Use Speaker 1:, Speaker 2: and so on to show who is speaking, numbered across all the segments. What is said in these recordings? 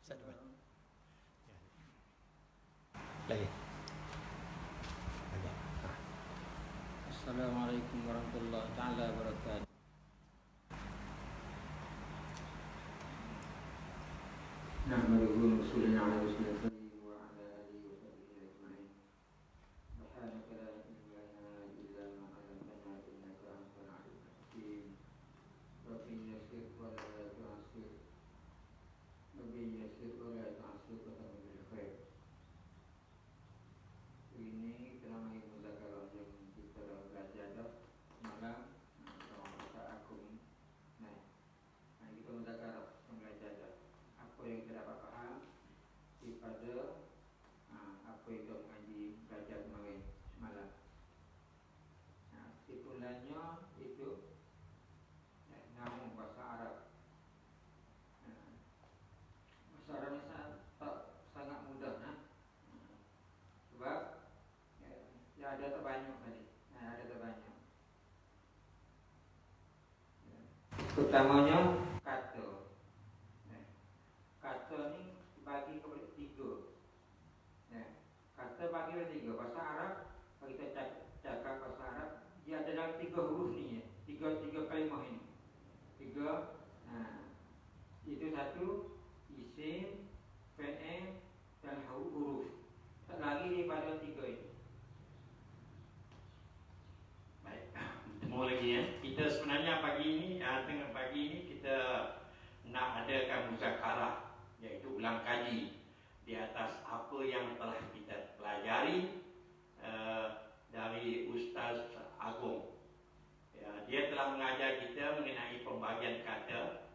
Speaker 1: Set depan. Lagi. Lagi.
Speaker 2: Assalamualaikum warahmatullahi taala wabarakatuh. Nahmaduhu wa nusalli ala rasulillah wa ala alihi wa sahbihi ajma'in. Subhanaka la ilma lana illa ma 'allamtana innaka antal 'alimul hakim. Rabbi yassir wa la tu'assir. Rabbi yassir wa la tu'assir wa tamam bil khair. Ini tema muzakarah yang kita belajar malam bahasa agung. Nah, kita muzakarah belajar apa yang kita dapat paham daripada apa yang kita mengaji belajar kemarin semalam. Nah, kesimpulannya itu namun bahasa Arab. Bahasa Arab ini sangat mudah, sebab ya ada terbanyak tadi. Ada terbanyak. Utamanya kata. Kata ni bagi kepada tiga. Kata bagi kepada tiga. Bahasa Arab, kalau kita cakap bahasa Arab, dia ada dalam tiga huruf ni. Tiga kalimah ini. Tiga. Itu satu isim, fi'il dan huruf. Tak lagi daripada tiga ini.
Speaker 3: Baik, bertemu lagi ya. Kita sebenarnya tengah pagi ini kita nak adakan muzakarah, iaitu ulang kaji di atas apa yang telah kita pelajari dari Ustaz Agung. Ya, dia telah mengajar kita mengenai pembagian kata.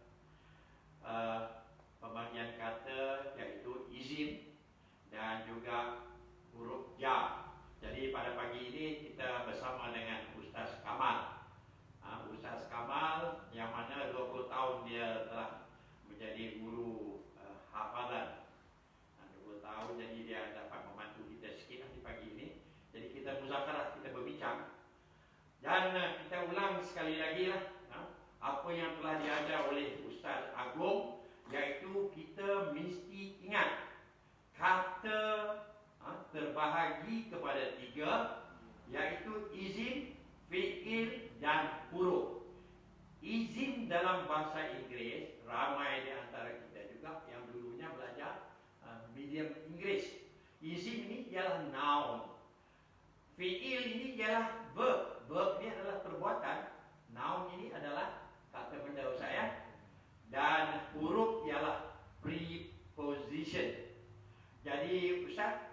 Speaker 3: Pembagian kata iaitu izin dan juga huruf ja. Jadi pada pagi ini kita bersama dengan Ustaz Kamal. Ustaz Kamal yang mana 20 tahun dia telah menjadi guru hafazan. 20 tahun, jadi dia dapat membantu kita sikit di pagi ini. Jadi kita muzakarah, kita berbincang. Dan kita ulang sekali lagi lah apa yang telah diajar oleh Ustaz Agung, iaitu kita mesti ingat kata terbahagi kepada tiga, iaitu izin, fi'il dan huruf. Izin dalam bahasa Inggeris, ramai di antara kita juga yang dulunya belajar medium Inggeris. Izin ini ialah noun. Fi'il ini ialah verb. Verb ini adalah perbuatan. Noun ini adalah kata benda saya. Dan huruf ialah preposition. Jadi Ustaz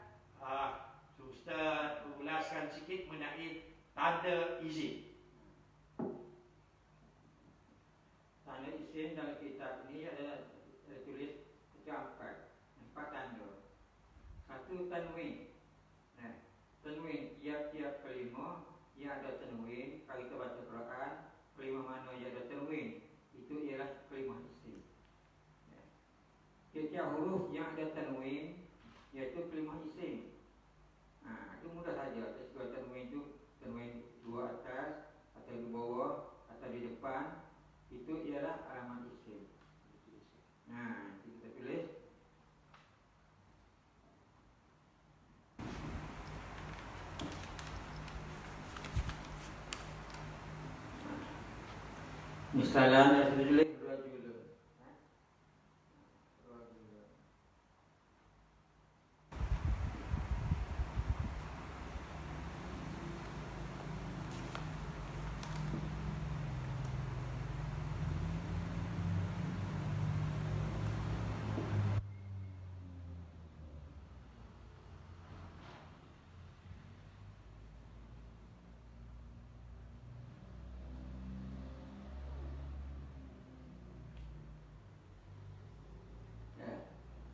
Speaker 3: ulaskan sikit mengenai tanda izin.
Speaker 2: Tanda izin dalam kitab ini ada tulis empat tanda. Satu, tanwin. Tanwin, tiap-tiap kalimah yang ada tanwin. Kalau kita baca Quran, kalimah mana yang ada tanwin, itu ialah kalimah isim. Tiap-tiap huruf yang ada tanwin, iaitu kalimah isim. Itu mudah saja. Kalau tanwin itu tanwin dua atas atau di bawah atau di depan, itu ialah alamat isim. Kita tulis. Misalnya saya tulis rajulun.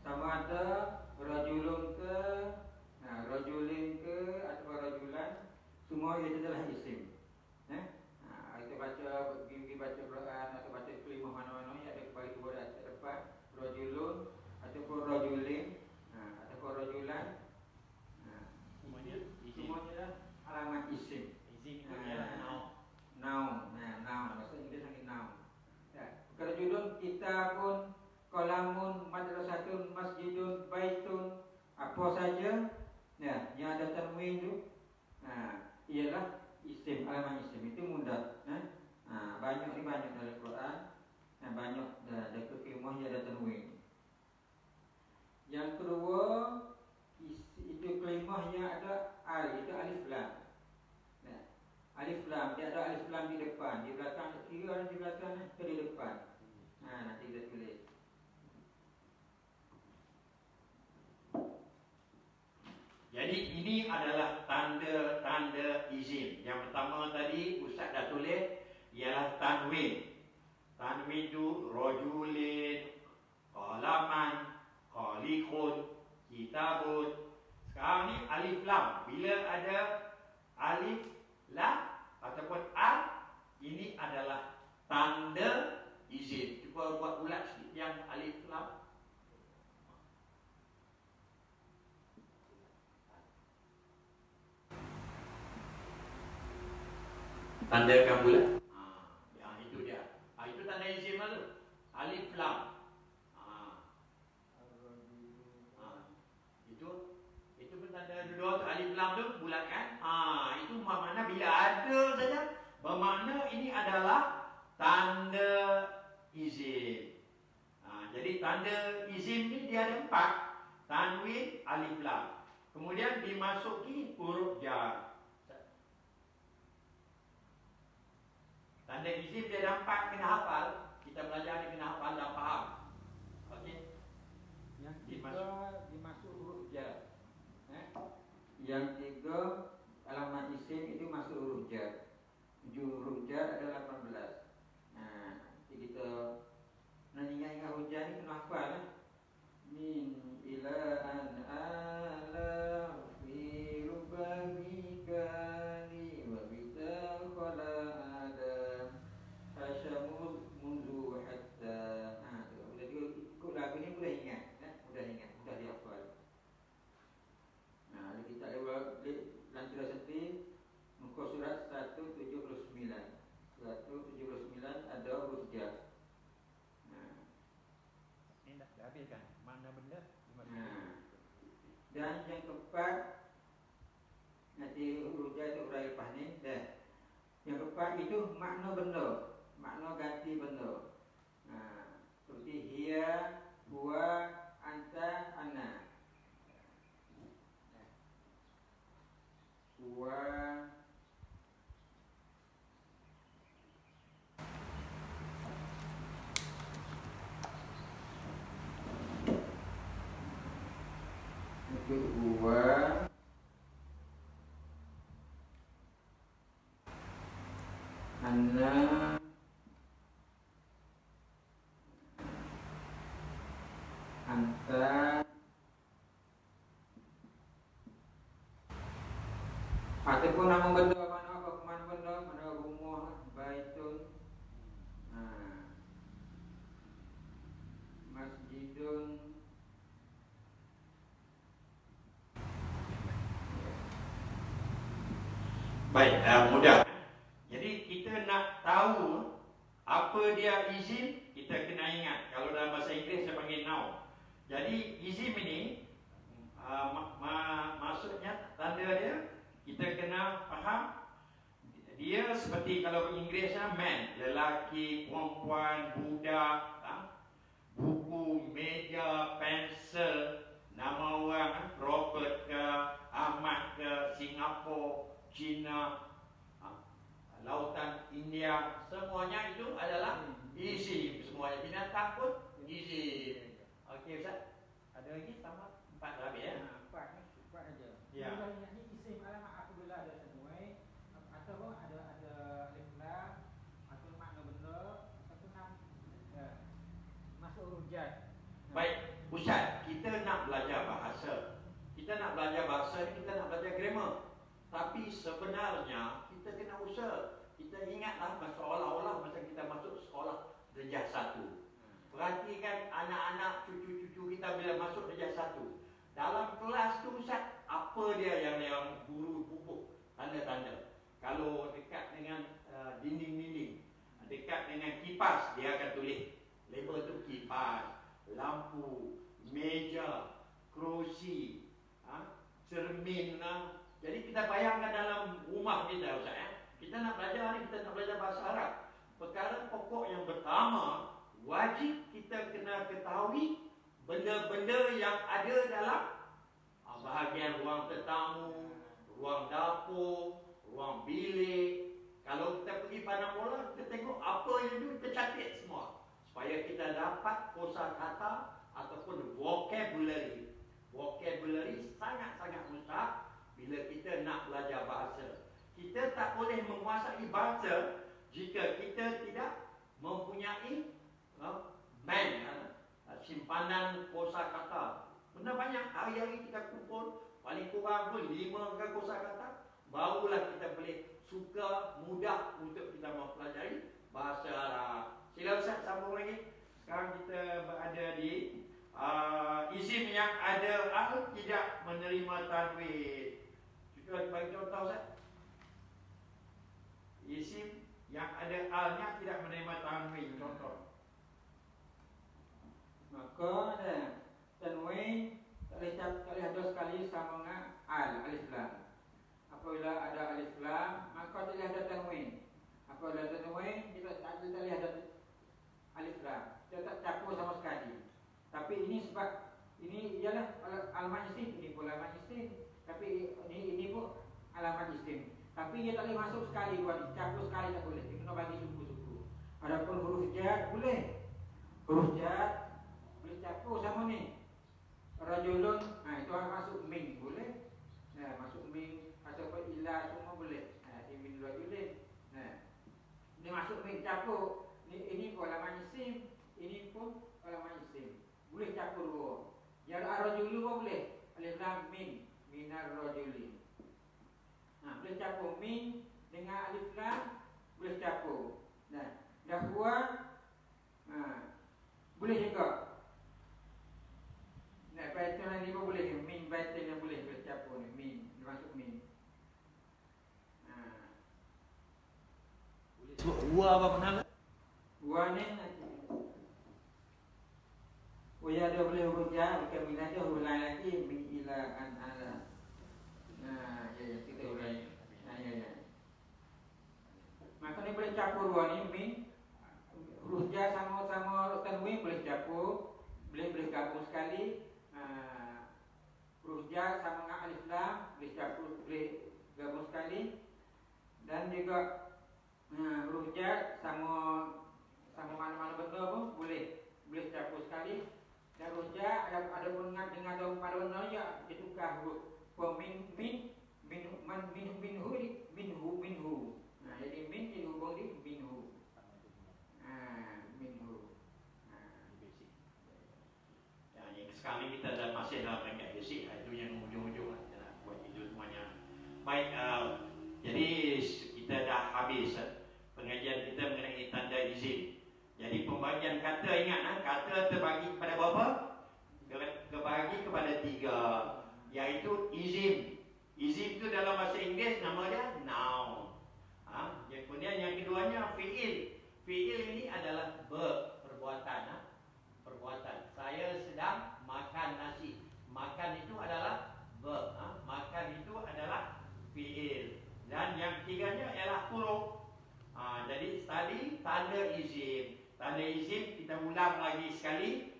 Speaker 2: Sama ada rajulun ke, rajulin ke atau rajulan, semua itu adalah isim. Kita pergi baca Quran atau baca kalimah mana-mana yang ada bagi dua atas depan, rajulun ataupun rajulin ataupun rajulan,
Speaker 3: Semuanya
Speaker 2: adalah alamat isim.
Speaker 3: Izin itu ialah noun.
Speaker 2: Noun, bahasa Inggeris sangat noun. Rajulun kita pun qalamun, madrasatun, masjidun, baitun, apa saja ya yang ada tanwin itu ialah isim, alamat isim. Itu mudah. Banyak dalam Quran. Banyak ada kalimah yang ada tanwin. Yang kedua, itu kalimah yang ada itu alif lam. Alif lam, dia ada alif lam di depan, di belakang kiri atau di belakang ke di depan. Nanti kita tulis.
Speaker 3: Jadi ini adalah tanda-tanda izin. Yang pertama tadi Ustaz dah tulis ialah tanwin. Tanwin itu rajulin, qalaman, qalikun, kitabun. Sekarang ni alif lam. Bila ada alif lam ataupun a, ini adalah tanda izin. Cuba buat ulat sikit yang alif lam. Tandakan bulat. Itu dia. Itu tanda izin mana tu? Alif lam. Itu pun tanda dua tu, alif lam tu bulatkan. Itu bermakna bila ada saja, bermakna ini adalah tanda izin. Jadi tanda izin ni dia ada 4. Tanwin, alif lam. Kemudian dimasuki huruf jar. Tanda izin dia ada 4, kena hafal. Kita belajar ni kena hafal dan faham. Okey.
Speaker 2: Yang tiga dimasuk huruf jar. Yang tiga alamat isim itu masuk huruf jar. Huruf jar ada 18. Jadi kita nak ingat huruf jar ni kena hafal. Min ila an ala fi rubamika li wa bita khala adam hasyamu mundu hatta. Ikut lagu ni mudah ingat. Mudah dihafal. Kita lewat lancura seti muka surat 179. 179 ada huruf jar.
Speaker 3: Ini dah habis kan? Mana benda?
Speaker 2: Dan yang keempat, nanti huruf jar itu urai lepas ni dah. Yang keempat itu makna benda, makna ganti benda. Seperti hiya, huwa, anta, ana. Huwa, itu huwa, anna, anta. Ataupun nama benda mana benda, mana rumah, baitun, masjidun.
Speaker 3: Baik, mudah. Jadi kita nak tahu apa dia izin, kita kena ingat. Kalau dalam bahasa Inggeris saya panggil now. Jadi izin ini maksudnya tanda dia, kita kena faham dia seperti kalau Inggerisnya man, lelaki, perempuan, budak, buku, meja, pensel, nama orang, Robert ke, Ahmad ke, Singapura, China, lautan India, semuanya itu adalah izin. Semuanya binatang pun izin. Okey Ustaz? Ada lagi tambah 4 lebih ya?
Speaker 2: 4 aja.
Speaker 3: Ya.
Speaker 2: Ingat ni isim alamat apabila ada tanwin ataupun ada alif lam atau makna benda ataupun masuk huruf jar.
Speaker 3: Baik, Ustaz, kita nak belajar bahasa. Kita nak belajar bahasa ni, kita nak belajar grammar. Tapi sebenarnya kita kena usaha. Kita ingatlah seolah-olah masa kita masuk sekolah darjah 1. Perhatikan anak-anak, cucu-cucu kita bila masuk darjah 1. Dalam kelas tu Ustaz, apa dia yang guru pupuk tanda-tanda. Kalau dekat dengan dinding-dinding, dekat dengan kipas, dia akan tulis label tu kipas. lampu, meja, kerusi, cermin. Jadi kita bayangkan dalam rumah kita, Ustaz, kita nak belajar bahasa Arab. Perkara pokok yang pertama, wajib kita kena ketahui benda-benda yang ada dalam bahagian ruang tetamu, ruang dapur, ruang bilik. Kalau kita pergi pandang bola, kita tengok apa yang itu, kita catat semua. Supaya kita dapat kosakata ataupun vocabulary. Vocabulary sangat-sangat mustahil bila kita nak belajar bahasa. Kita tak boleh menguasai bahasa jika kita tidak mempunyai simpanan kosakata. Benda banyak, hari-hari kita kumpul, paling kurang pun 5 kosakata, barulah kita boleh suka, mudah untuk kita mempelajari bahasa Arab. Sila Ustaz sambung lagi. Sekarang kita berada di isim yang ada al tidak menerima tanwin. Cuba bagi contoh Ustaz. Isim yang ada alnya tidak menerima tanwin, contoh.
Speaker 2: Maka ada tanwin tak boleh ada sekali sama dengan alif lam. Apabila ada alif lam, maka tidak ada tanwin. Apabila ada tanwin, kita tak boleh ada alif lam. Kita tak campur sama sekali. Tapi ini sebab ini ialah alamat isim, ini pun alamat isim. Tapi ini pun alamat isim. Tapi dia tak boleh masuk sekali, buat campur sekali tak boleh. Dia kena bagi suku-suku. Adapun huruf jar boleh. Huruf jar boleh campur sama ni. Rajulun, itu masuk min boleh. Masuk min ataupun ilah semua boleh. Min rajulin. Ini masuk min campur. Ini pun alamat isim, ini pun alamat isim. Boleh campur dua. Jar ar-rajulu pun boleh. Alif lam min, minar rajulin. Boleh campur min dengan alif lam, boleh campur. Dahwa boleh juga. Baitan ni pun boleh. Min baitan yang boleh campur ni. Min, dia masuk min.
Speaker 3: Boleh sebut wa apa nama?
Speaker 2: Wa ni ya dia boleh huruf jar, bukan min aja, huruf lain lagi, min ila an ala. Ya kita urai. Ya. Maka ni boleh campur dua ni, min huruf jar sama-sama tanwin boleh campur, boleh gabung sekali. Huruf jar sama dengan alif lam boleh campur, boleh gabung sekali. Dan juga huruf jar sama mana-mana benda pun boleh campur sekali. Dan huruf jar ada hubungan dengan pada benda ya, dia tukar huruf. Min minhu. Jadi min dihubung di minhu. Minhu.
Speaker 3: Sekarang ni kita dah masih dalam peringkat basic. Itu yang ujung-ujung kita nak buat itu semuanya. Baik, jadi kita dah habis pengajian kita mengenai tanda izin. Jadi pembagian kata, ingat kata terbagi kepada berapa? Terbagi kepada 3, iaitu izin. Izin itu dalam bahasa Inggeris nama dia noun. Kemudian yang keduanya fi'il. Fi'il ini adalah perbuatan. Perbuatan. Saya sedang makan nasi. Makan itu adalah verb. Makan itu adalah fi'il. Dan yang ketiganya ialah huruf. Jadi tadi tanda izin. Tanda izin kita ulang lagi sekali.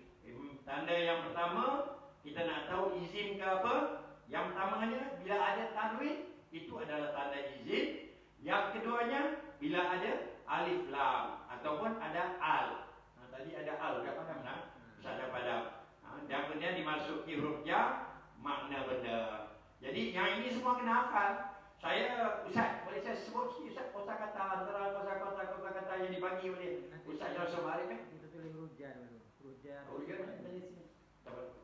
Speaker 3: Tanda yang pertama kita nak tahu izin ke apa. Yang pertamanya bila ada tanwin itu adalah tanda izin. Yang keduanya bila ada alif lam ataupun ada al. Tadi ada al, dah faham tak? Ustaz dah padam. Dan kemudian dimasuki huruf jar, makna benda. Jadi yang ini semua kena hafal. Ustaz, boleh saya sebut sikit Ustaz kosakata antara kosakata yang dibagi oleh Ustaz Joseph Arif kan?
Speaker 2: Kita tulis huruf jar dulu. Huruf jar.
Speaker 3: Huruf jar dari sini. Coba.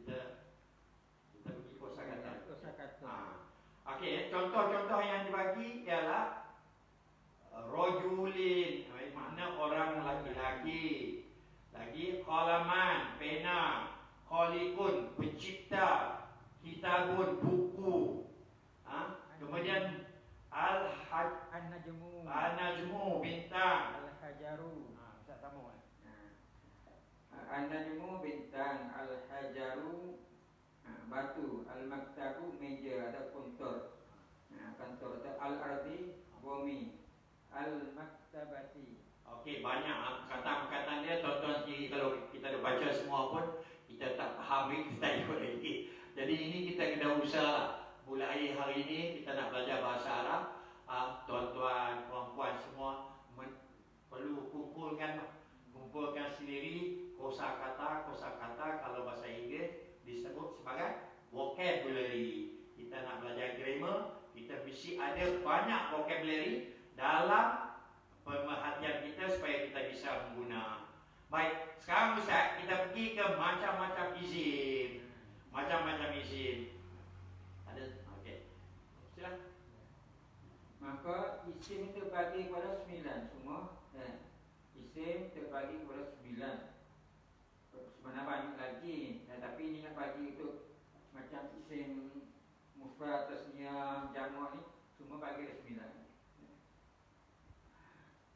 Speaker 2: Ya.
Speaker 3: Kita pergi kosakata.
Speaker 2: Kosakata.
Speaker 3: Okey, contoh-contoh yang dibagi ialah rajulin, makna orang laki-laki. Lagi qalaman, pena, khaliqun, pencipta, kitabun, buku. Kemudian al-najmu, sambung.
Speaker 2: An-najmu bintang, al-hajaru batu, al-maktabu meja atau kantor. Kantor atau al-ardi bumi, al-maktabati.
Speaker 3: Okey, banyak kata-kata dia tuan-tuan sendiri kalau kita dah baca semua pun kita tak faham, kita ikut lagi. Jadi ini kita kena usaha. Mulai hari ini kita nak belajar bahasa Arab. Tuan-tuan, puan-puan semua perlu kumpulkan sendiri kosakata kalau bahasa Inggeris disebut sebagai vocabulary. Kita nak belajar grammar, kita mesti ada banyak vocabulary dalam pemerhatian kita supaya kita bisa mengguna. Baik, sekarang Ustaz kita pergi ke macam-macam isim. Macam-macam isim. Ada? Okey. Silakan.
Speaker 2: Maka isim terbagi kepada 9 semua. Isim terbagi kepada 9. Sebenarnya banyak lagi, tapi ini nak bagi untuk macam isim mufrad, tasniyah, jamak ni semua bagi ada 9.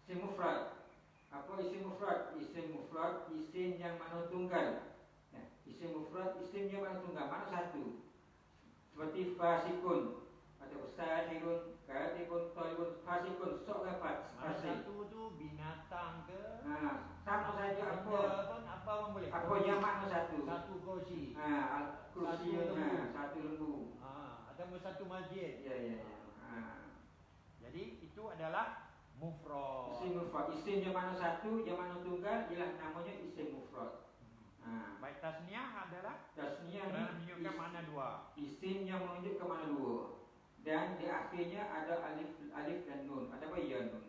Speaker 2: Isim mufrad. Apa isim mufrad? Isim mufrad isim yang mana tunggal. Isim mufrad isim yang mana tunggal, mana satu. Seperti fasikun atau sahirun, katibun, talibun, fasikun, seorang fasik.
Speaker 3: Satu tu binatang ke?
Speaker 2: Sama saja apa?
Speaker 3: Apa orang boleh?
Speaker 2: Apa yang makna satu?
Speaker 3: Satu kursi.
Speaker 2: Kursi satu lembu.
Speaker 3: Atau satu masjid.
Speaker 2: Ya.
Speaker 3: Jadi itu adalah mufrad.
Speaker 2: Isim mufrad. Isim yang mana satu, yang mana tunggal, ialah namanya isim mufrad.
Speaker 3: Baik, tasniyah adalah
Speaker 2: tasniyah ni
Speaker 3: menunjukkan makna dua.
Speaker 2: Isim yang menunjukkan makna dua. Dan di akhirnya ada alif dan nun. Ada apa ya nun?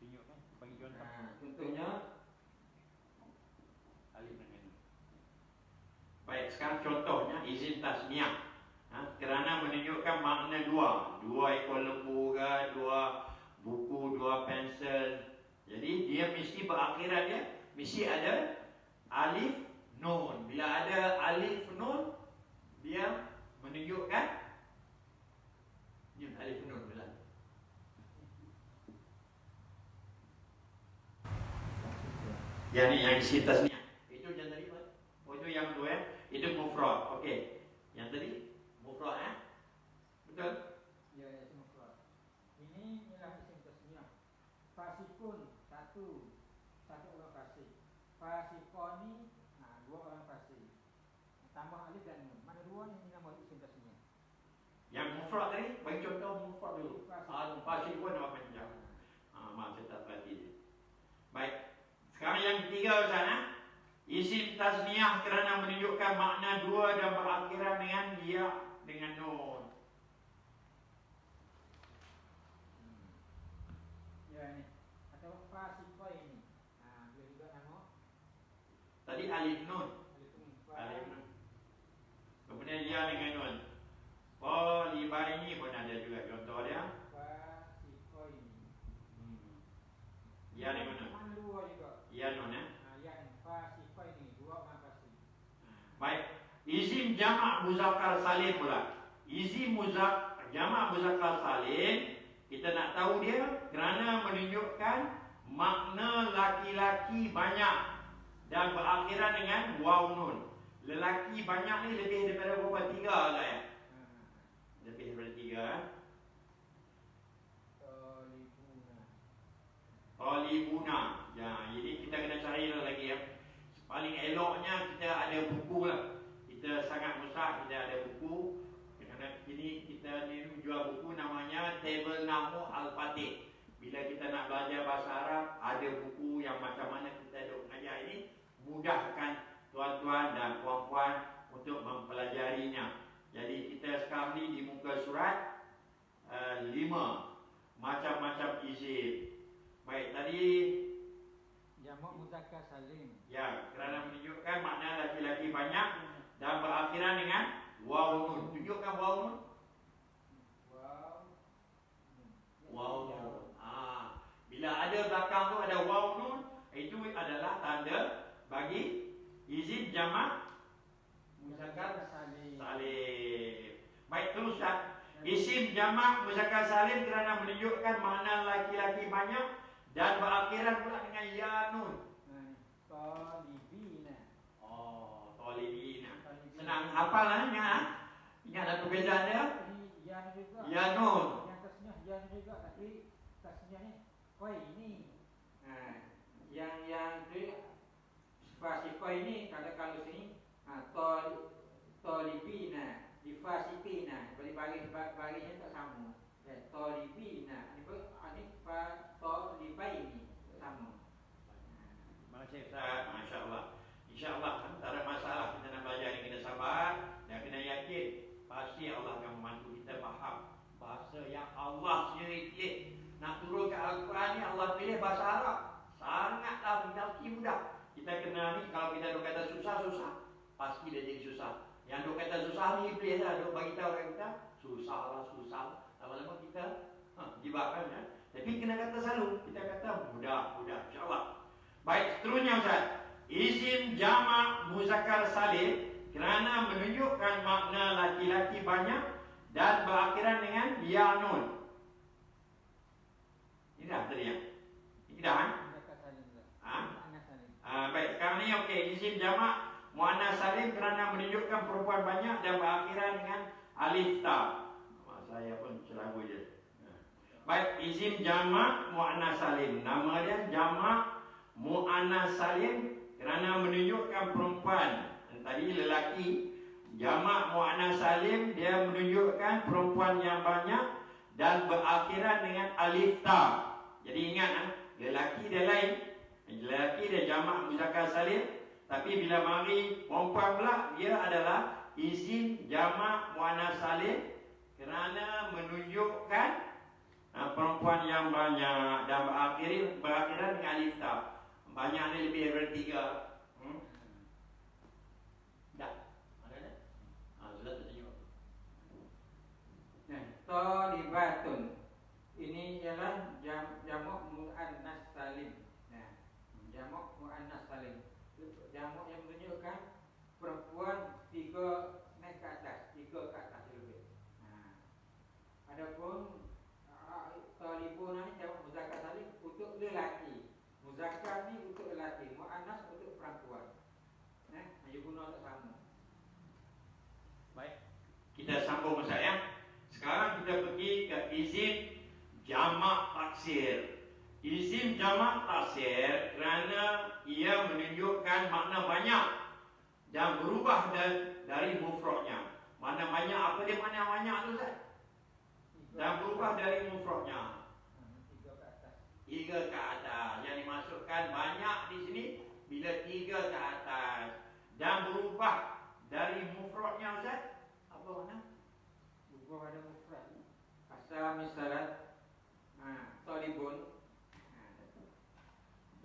Speaker 3: Tunjukkan, bagi contoh.
Speaker 2: Contohnya
Speaker 3: Alif dan nun. Baik, sekarang contohnya isim tasniyah. Kerana menunjukkan makna dua. Dua ekor lembu ke, dua buku, dua pensel. Jadi dia mesti berakhiran dia mesti ada alif nun. Bila ada alif nun, dia menunjukkan ni alif nun pula. Yang ni yang isi tasniah. Itu yang tadi apa? Oh itu yang dua ya. Itu mufrad. Okey. Yang tadi mufrad betul?
Speaker 2: ya isim mufrad. Ini ialah isim tasniyah. Fasikun satu orang fasik. Fasikoni dua orang fasik. Tambah alif dan nun. Mana dua ni nama isim tasniyah.
Speaker 3: Yang mufrad tadi, bagi contoh mufrad dulu. Fasikun apa panjang? Maaf saya tak perhati. Baik. Sekarang yang ketiga sana, isim tasniyah kerana menunjukkan makna dua dan berakhiran dengan ya dengan nun.
Speaker 2: Ya ni. Atau fasikoi ini. Dia juga nama
Speaker 3: Tadi alif nun.
Speaker 2: alif
Speaker 3: Nun. Kemudian ya dengan nun. Polibaini pun ada juga contoh dia.
Speaker 2: fasikoi ini.
Speaker 3: Ya dengan nun.
Speaker 2: Mana dua juga.
Speaker 3: Ya nun ya.
Speaker 2: Ya ni fasikoi ini dua orang fasik.
Speaker 3: Baik. Isim jamak muzakkar salim pula. Isim jamak muzakkar salim kita nak tahu dia kerana menunjukkan makna laki-laki banyak dan berakhiran dengan waw nun. Lelaki banyak ni lebih daripada berapa? Tiga lah ya. Lebih daripada tiga. Talibuna. Ya, jadi kita kena cari lagi ya. Paling eloknya kita ada buku lah. Kita sangat besar kita ada buku. Kerana ini kita ni jual buku namanya Table Namu Al-Fatih. Bila kita nak belajar bahasa Arab, ada buku yang macam mana kita duk mengajar ini, mudahkan tuan-tuan dan puan-puan untuk mempelajarinya. Jadi kita sekarang ni di muka surat 5 macam-macam isim. Baik, tadi
Speaker 2: jamak muzakkar salim.
Speaker 3: ya, kerana menunjukkan makna laki-laki banyak dan berakhiran dengan waw nun. Tunjukkan waw nun. Waw nun. Bila ada belakang tu ada waw nun, itu adalah tanda bagi isim jamak muzakkar salim. Baik, teruskan. Isim jamak muzakkar salim kerana menunjukkan makna laki-laki banyak dan berakhiran pula dengan ya nun.
Speaker 2: Talibina.
Speaker 3: Oh, talibina. Senang hafalnya. Ingat perbezaan dia?
Speaker 2: Ya juga.
Speaker 3: Ya nun.
Speaker 2: Yang tasniah ya juga, tapi tasniahnya koi ini. Nah, yang itu spasi koi ini kalau sini talibina, difasitina, bagi-baginya tak sama. Talibina, ini talibaini sama.
Speaker 3: Masya Allah. Insya Allah antara masalah kita nak belajar ni kena sabar dan kena yakin pasti Allah akan membantu kita faham bahasa yang Allah sendiri pilih. Nak turunkan Al-Quran ni Allah pilih bahasa Arab. Sangatlah mudah. Kita kena ni kalau kita duk kata susah, pasti dia jadi susah. Yang duk kata susah ni iblis lah, duk bagi tahu orang kita susah. Lama-lama kita dibakar ya. Tapi kena kata selalu, kita kata mudah, insya-Allah. Baik, seterusnya Ustaz. Isim jamak muzakkar salim kerana menunjukkan makna laki-laki banyak dan berakhiran dengan ya nun. Ini dah tadi ya? Ini dah kan? Baik, sekarang ni okey. Isim jamak muannas salim kerana menunjukkan perempuan banyak dan berakhiran dengan alif ta. Saya pun celagu je. Baik, isim jamak muannas salim. Nama dia jamak muannas salim kerana menunjukkan perempuan. Tadi lelaki. Jamak muannas salim dia menunjukkan perempuan yang banyak dan berakhiran dengan alif ta. Jadi ingat lelaki dia lain. Lelaki dia jamak muzakkar salim, tapi bila mari perempuan pula dia adalah isim jamak muannas salim kerana menunjukkan perempuan yang banyak dan berakhiran dengan alif ta. Banyak ni lebih daripada 3. Dah. Ada dah? Sudah tertengok.
Speaker 2: Talibatun. Ini ialah jamak muannas salim. Jamak muannas salim. Jamak yang menunjukkan perempuan 3 naik ke atas, 3 ke atas lebih. Adapun talibun ni jamak muzakkar salim untuk lelaki. Muzakkar ni untuk lelaki, muannas untuk perempuan. Dia guna tak sama.
Speaker 3: Baik. Kita sambung Ustaz ya. Sekarang kita pergi ke isim jamak taksir. Isim jamak taksir kerana ia menunjukkan makna banyak dan berubah dari mufradnya. Makna banyak, apa dia makna banyak tu Ustaz? Dan berubah dari mufradnya. 3 ke atas. Yang dimasukkan banyak di sini bila 3 ke atas dan berubah dari mufradnya Ustaz. Apa makna?
Speaker 2: Berubah dari mufrad. Asal misalnya talibun.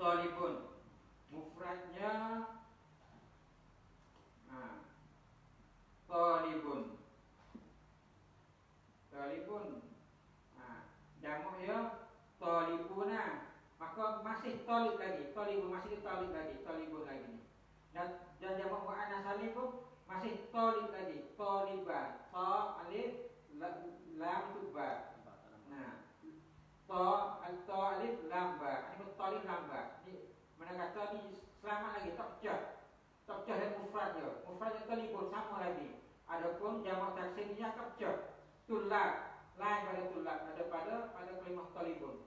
Speaker 2: Talibun mufradnya talibun. Jamaknya talibuna. Maka masih talib lagi. Talibun masih talib talibun lagi. Dan jamak muannas salim pun masih talib lagi. Talibah. Ta alif lam tu ba. Ta alif lam ba. Ini talib lam ba. Ni mana kata ni selamat lagi tak pecah dan mufrad dia. Mufrad yang talibun sama lagi. Adapun jamak taksir ni pecah. Tulab lain pada tulab pada kalimah talibun.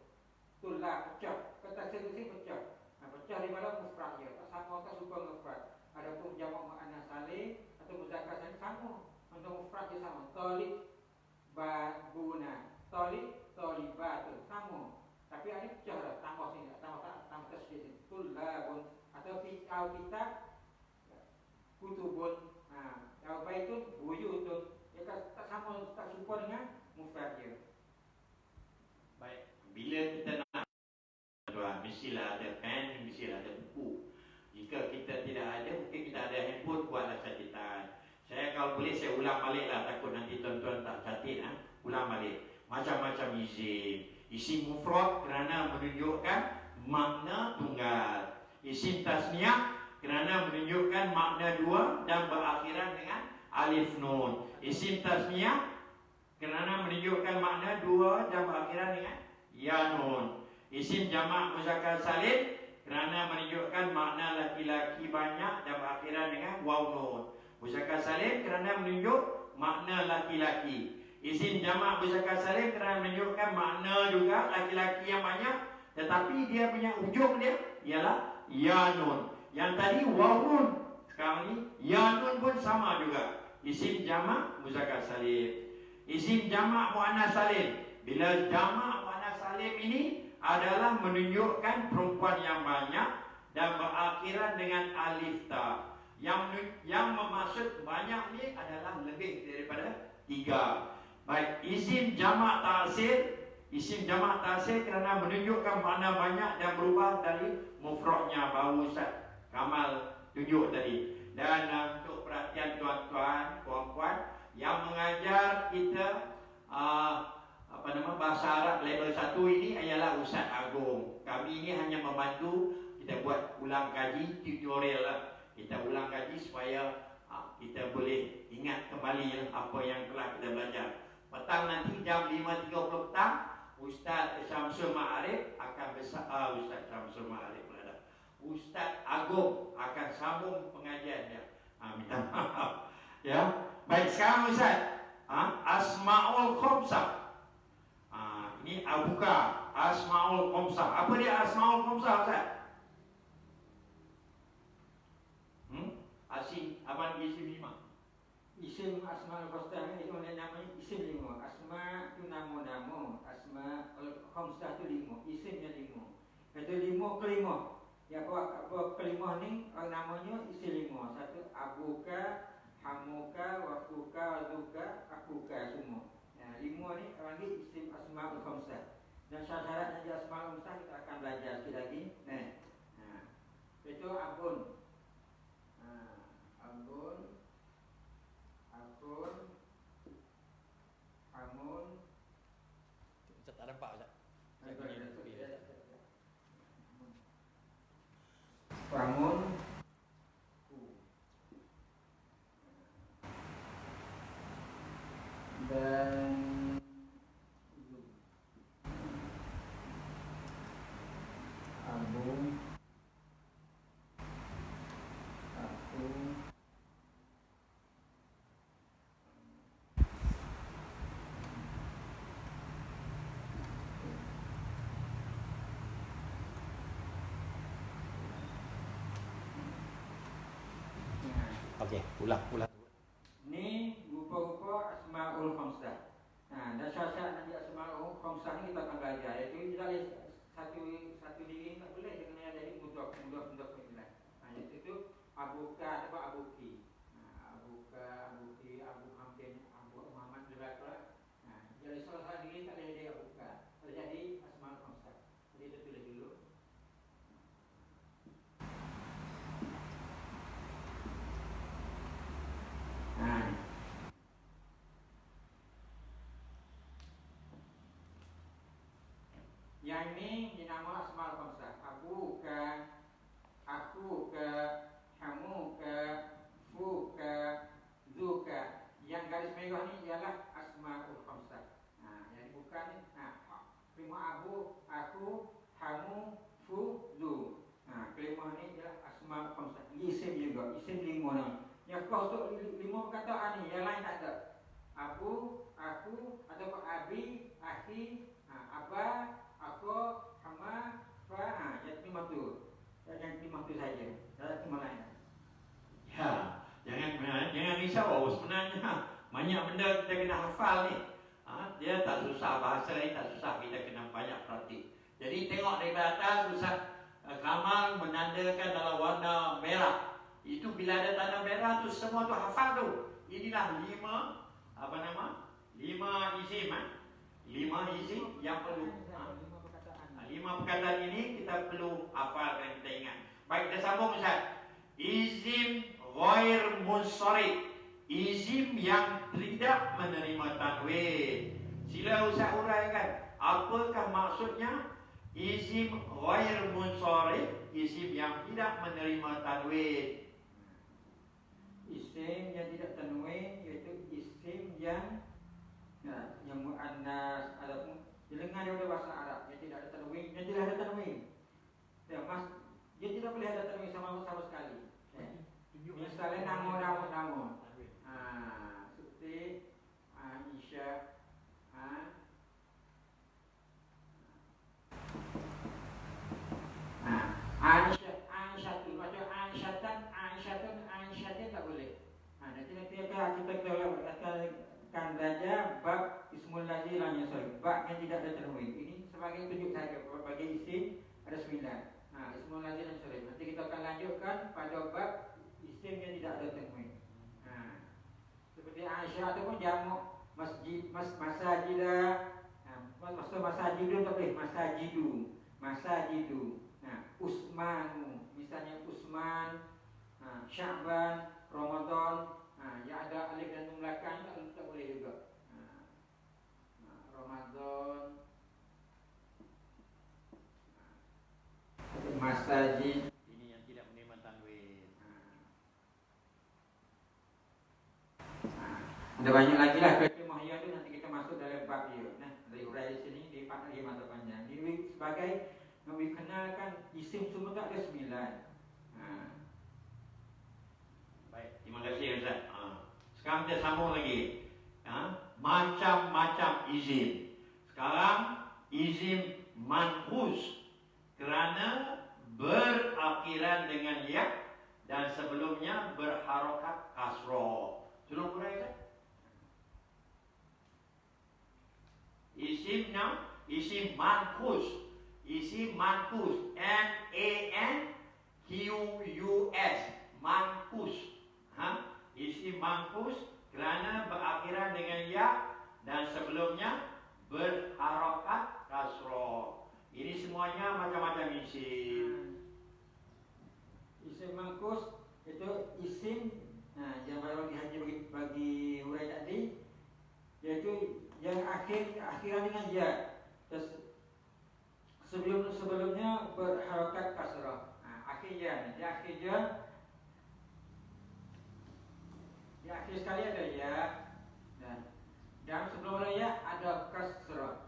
Speaker 2: Tulab pecah. Kata taksir ni pecah. Pecah daripada mufrad dia. Tak sama, tak serupa mufrad. Adapun jamak muannas salim atau muzakkar salim sama. Untuk mufrad dia sama. Talib babuna. Talibatun sama. Tapi ada pecah dah. Tambah sini, tambah tasydid sini. Tulabun atau kitab kutubun. Baitun buyutun. Dia tak sama, tak serupa dengan mufrad dia.
Speaker 3: Baik, bila kita nak tuan, mestilah ada pen, mestilah ada buku. Jika kita tidak ada, mungkin kita ada handphone, buatlah catatan. Saya kalau boleh saya ulang balik lah, takut nanti tuan-tuan tak catat. Ulang balik. Macam-macam isim mufrad kerana menunjukkan makna tunggal. Isim tasniah kerana menunjukkan makna dua dan berakhiran dengan alif nun. Isim tasniah kerana menunjukkan makna dua dan berakhiran dengan ya nun. Isim jamak muzakkar salim kerana menunjukkan makna laki-laki banyak dan berakhiran dengan waw nun. Muzakkar salim kerana menunjuk makna laki-laki. Isim jamak muzakkar salim kerana menunjukkan makna juga laki-laki yang banyak, tetapi dia punya ujung dia ialah ya nun. Yang tadi waw nun, sekarang ni ya nun pun sama juga. Isim jamak muzakkar salim. Isim jamak muannas salim. Bila jamak muannas salim ini adalah menunjukkan perempuan yang banyak dan berakhiran dengan alif ta. Yang bermaksud banyak ni adalah lebih daripada 3. Baik, isim jamak ta'sir. Isim jamak ta'sir kerana menunjukkan makna banyak dan berubah dari mufradnya, baru Ustaz Kamal tunjuk tadi. Dan untuk perhatian tuan-tuan, puan-puan yang mengajar kita bahasa Arab level 1 ini ialah Ustaz Agong. Kami ini hanya membantu kita buat ulang kaji tutorial lah. Kita ulang kaji supaya kita boleh ingat kembali apa yang telah kita belajar. Petang nanti jam 5.30 petang, Ustaz Syamsul Ma'arif akan Ustaz Syamsul Ma'arif berada. Ustaz Agong akan sambung pengajiannya. Minta maaf. Ya. Baik, sekarang Ustaz, Asmaul Khamsah. Ini abuka Asmaul Khamsah. Apa dia Asmaul Khamsah, Ustaz? Asim, abang isim 5.
Speaker 2: Isim Asmaul Khamsah itu namanya isim 5. Asma itu nama-nama. Asmaul Khamsah itu 5. Isimnya 5. Itu 5 kelima. Yang apa kelima ni namanya isim 5. Satu abuka, hamuka, wafuka, wazuka, akuka semua. 5 ni panggil isim Asmaul Khamsah. Dan syarat-syarat yang Asmaul Khamsah kita akan belajar sikit lagi. Itu abun. Abun, akun, hamun.
Speaker 1: Ustaz tak nampak Ustaz.
Speaker 2: Hamun, dan abu, aku,
Speaker 1: Okey, ulang.
Speaker 2: ni rupa-rupa Asmaul Khamsah. Dan syarat-syarat nanti Asmaul Khamsah ni kita akan belajar. Iaitu kita satu diri tak boleh dia kena ada mudhaf panggilan. Itu abuka atau abuki. Abuka, abuki, Abu Hamdin, Abu Muhammad berapa? Jadi salah diri tak boleh dia abuka. Terjadi Asmaul Khamsah. Jadi kita tulis dulu. Yang ini dinama Asmaul Khamsah. Abuka, akuka, hamuka, fuka, zuka. Yang garis merah ni ialah Asmaul Khamsah. Yang bukan ni kelima abu, aku, hamu, fu, zu. Kelima ni ialah Asmaul Khamsah. Isim juga, isim 5 ni. Yang kau untuk 5 perkataan ni, yang lain tak ada. Abu, aku, ataupun abi, akhi, abah, aku, hama, fa. Yang 5 tu. Yang 5 tu saja. Tak ada 5 lain.
Speaker 3: Ya, jangan risau. Sebenarnya banyak benda kita kena hafal ni. Dia tak susah, bahasa ni tak susah, kita kena banyak praktik. Jadi tengok dari atas Ustaz Kamal menandakan dalam warna merah. Itu bila ada tanda merah tu semua tu hafal tu. Inilah 5 isim. 5 isim yang perlu. 5 perkataan ini kita perlu hafal dan kita ingat. Baik, kita sambung Ustaz. Isim ghair munsharif. Isim yang tidak menerima tanwin. Sila Ustaz uraikan. Apakah maksudnya isim ghair munsharif? Isim yang tidak menerima tanwin.
Speaker 2: Isim yang tidak tanwin iaitu isim yang muannas ataupun dengar daripada bahasa Arab yang tidak ada tanwin, yang tidak ada akan belajar bab ismul ladzi lam yansarif, bab yang tidak ada tanwin. Ini sebagai tunjuk saja bagi isim ada 9. Ismul ladzi lam yansarif. Nanti kita akan lanjutkan pada bab isim yang tidak ada tanwin. Seperti Aisyah ataupun jamak masjid, masajidah. Masajidu tak boleh, masajidu. Usmanu, misalnya Usman, Sya'ban, Ramadan, yang ada alif dan nun belakang tak boleh juga. Ramadan, masajid.
Speaker 3: Ini yang tidak menerima tanwin.
Speaker 2: Ada banyak lagi lah kerja mahiyah tu, nanti kita masuk dalam bab dia. Dari huraian di sini dia pakai lagi mata panjang. Ini sebagai mengenalkan isim semua tak ada 9.
Speaker 3: Baik, terima kasih Ustaz. Sekarang kita sambung lagi. Macam-macam izin. Sekarang izin manhus kerana berakhiran dengan ya dan sebelumnya berharokat kasroh. Tolong kurang Ustaz. Isim manhus. Isim manhus, M-A-N-Q-U-S, manhus. Isim manhus kerana berakhiran dengan ya dan sebelumnya berharokat kasroh. Ini semuanya macam-macam isim.
Speaker 2: Isim manhus itu isim yang baru dihaji bagi hurai tadi, iaitu yang akhiran dengan ya. Sebelumnya berharokat kasrah. Akhirnya, di akhir sekali ada ya, dan sebelum ada ya ada kasrah.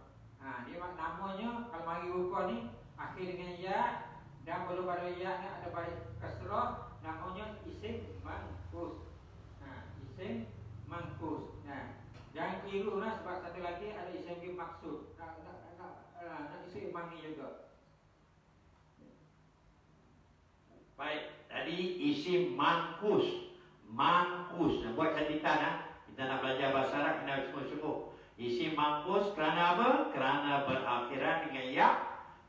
Speaker 2: Dia namanya kalau bagi rupa ni akhir dengan ya dan belum ada ya ni ada balik kasrah, namanya isim manqus. Isim manqus. Jangan keliru lah, sebab satu lagi ada isim maksud. Isim mani juga.
Speaker 3: Baik, tadi isim manhus. Buat catatan kita nak belajar bahasa Arab kena sungguh-sungguh. Isim manhus kerana apa? Kerana berakhiran dengan ya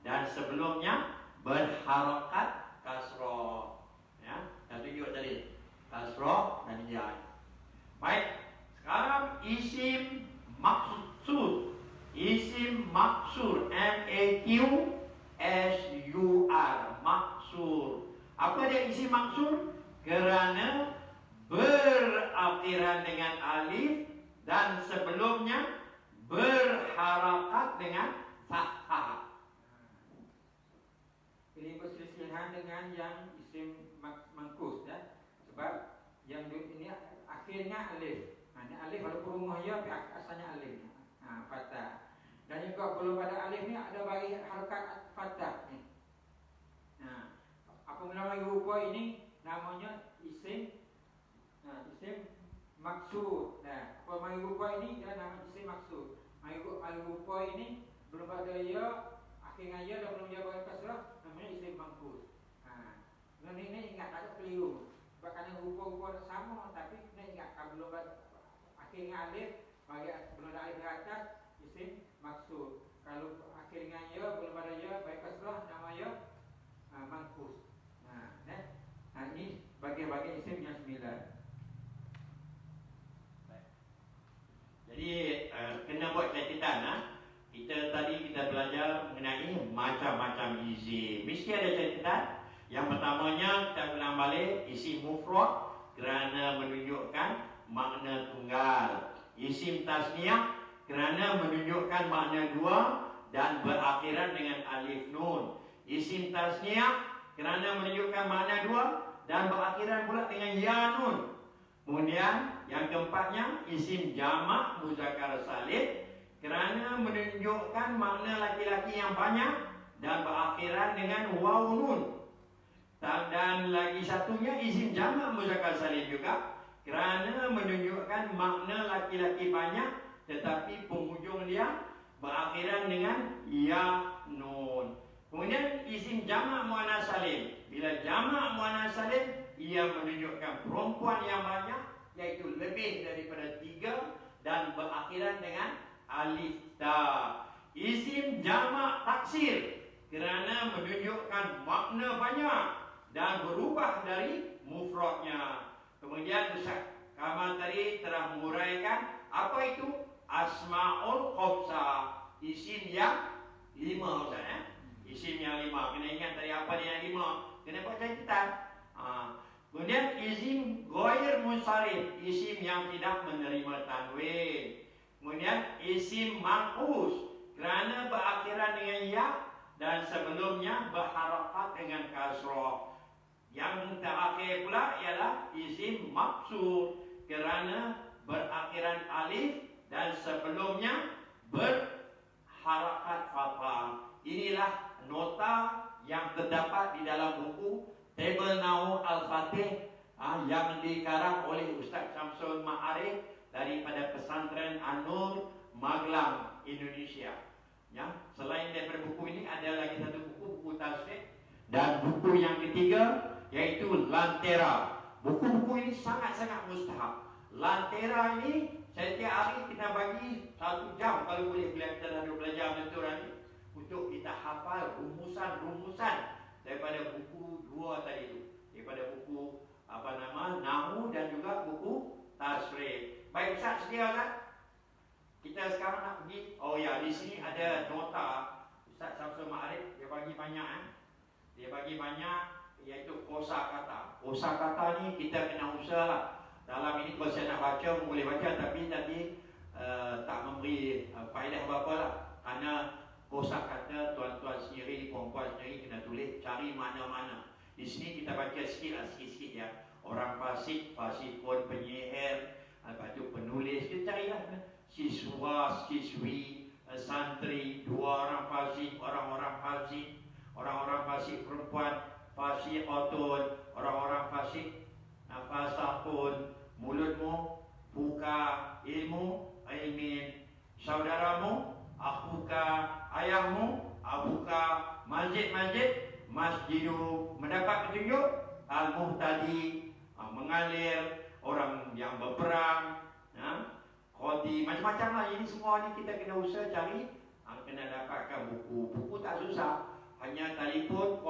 Speaker 3: dan sebelumnya berharokat kasroh. Ya, dah tunjuk tadi. Kasroh dan ya. Baik, sekarang isim maksud. Isim maksur, M-A-Q-S-U-R, maksur. Apa dia isim maksur? Kerana berakhiran dengan alif dan sebelumnya berharakat dengan fathah.
Speaker 2: Ini perselisihan dengan yang isim manqus ya. Sebab yang ini akhirnya alif. Ini alif walaupun rumah ya tapi asalnya alif. Fathah. Dan juga belum ada alif ni ada bagi harakat fathah ni. Apabila bagi rupa ini namanya isim maksud. Kalau bagi rupa ini dia nama isim maksud. Bagi rupa ini belum ada ya, akhirnya ya dan belum dia bagi kasrah, namanya isim manqus. Ini ingat tak keliru. Sebab kerana rupa-rupa sama tapi kena ingat kalau belum ada akhirnya alif bagi belum ada alif di atas isim maksud. Kalau akhirnya ya belum ada ya baik kasrah nama ya manqus. Ini bagi isim yang 9.
Speaker 3: Jadi kena buat catatan. Kita belajar mengenai macam-macam isim. Mesti ada catatan. Yang pertamanya kita ulang balik isim mufrad kerana menunjukkan makna tunggal. Isim tasniah kerana menunjukkan makna dua dan berakhiran dengan alif nun. Isim tasniah kerana menunjukkan makna dua dan berakhiran pula dengan ya nun. Kemudian yang keempatnya isim jamak muzakkar salim kerana menunjukkan makna laki-laki yang banyak dan berakhiran dengan waw nun. Dan lagi satunya isim jamak muzakkar salim juga kerana menunjukkan makna laki-laki banyak tetapi penghujung dia berakhiran dengan ya nun. Kemudian isim jamak muannas salim. Bila jamak muannas salim ia menunjukkan perempuan yang banyak iaitu lebih daripada 3 dan berakhiran dengan alif ta. Isim jamak taksir kerana menunjukkan makna banyak dan berubah dari mufradnya. Kemudian Ustaz Kamal tadi telah menguraikan apa itu asmaul khamsah, isim yang 5 Ustaz. Isim yang 5. Kena ingat tadi apa dia yang 5. Kena buat catatan. Kemudian isim ghair munsharif, isim yang tidak menerima tanwin. Kemudian isim manqus kerana berakhiran dengan ya dan sebelumnya berharakat dengan kasrah. Yang terakhir pula ialah isim maksur kerana berakhiran alif dan sebelumnya berharakat fathah. Inilah nota yang terdapat di dalam buku Tabel Nahwu Al-Fatih yang dikarang oleh Ustaz Syamsul Ma'arif daripada pesantren An-Nur Magelang, Indonesia. Ya, selain daripada buku ini ada lagi satu buku tafsir dan buku yang ketiga yaitu Lantera. Buku-buku ini sangat-sangat mustahab. Lantera ini setiap hari kita bagi 1 jam kalau boleh kita belajar Lantera ini untuk kita hafal rumusan-rumusan daripada buku 2 tadi itu, daripada buku Nahwu dan juga buku Tasrif. Baik Ustaz, sedia kan? Kita sekarang nak pergi. Oh ya, di sini ada nota Ustaz Syamsul Ma'arif, dia bagi banyak Dia bagi banyak iaitu kosakata. Kosakata ni kita kena usahalah. Dalam ini kalau saya nak baca boleh baca, tapi tadi tak memberi faedah apa-apa lah. Kerana kosakata tuan-tuan sendiri, puan-puan sendiri kena tulis, cari mana-mana. Di sini kita baca sikit-sikit ya. Orang fasik, fasikun, penyihir, lepas tu penulis, kita carilah. Siswa, siswi, santri, 2 orang fasik, orang-orang fasik, orang-orang fasik perempuan, fasik otun, orang-orang fasik fasakun. Mulutmu buka ilmu, ilmin. Saudaramu, akuka, ayahmu, abuka. Masjid-masjid, masjidu. Mendapat petunjuk, al-muhtadi, mengalir. Orang yang berperang, Khoti, macam-macam lah. Ini semua ni kita kena usaha cari, kena dapatkan buku. Buku tak susah, hanya telefon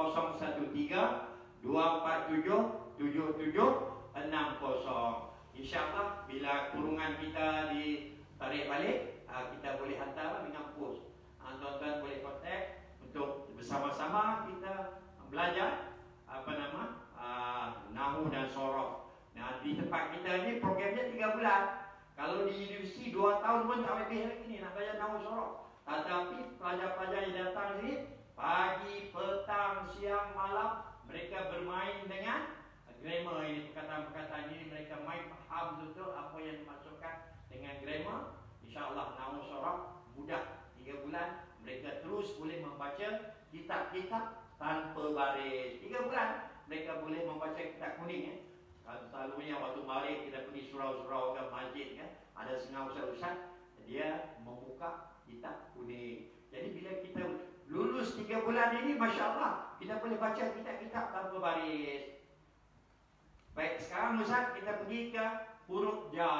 Speaker 3: 013-247-7760. InsyaAllah bila kurungan kita ditarik balik, kita boleh hantar dengan pos. Tuan-tuan boleh kontak untuk bersama-sama kita belajar Nahwu dan Sorof. Nah, di tempat kita ni programnya 3 bulan. Kalau di universiti 2 tahun pun tak lebih lagi ni nak belajar Nahwu Sorof. Tetapi pelajar-pelajar yang datang sini pagi, petang, siang, malam mereka bermain dengan grammar ini, perkataan-perkataan ini. Mereka main faham betul apa yang dimaksudkan dengan grammar. InsyaAllah Nahwu Sorof mudah. 3 bulan mereka terus boleh membaca kitab-kitab tanpa baris. 3 bulan mereka boleh membaca kitab kuning Selalunya waktu balik kita pergi surau-surau ke masjid kan, ada setengah ustaz-ustaz dia membuka kitab kuning. Jadi bila kita lulus 3 bulan ini, Masya Allah, kita boleh baca kitab-kitab tanpa baris. Baik, sekarang Ustaz kita pergi ke huruf ja.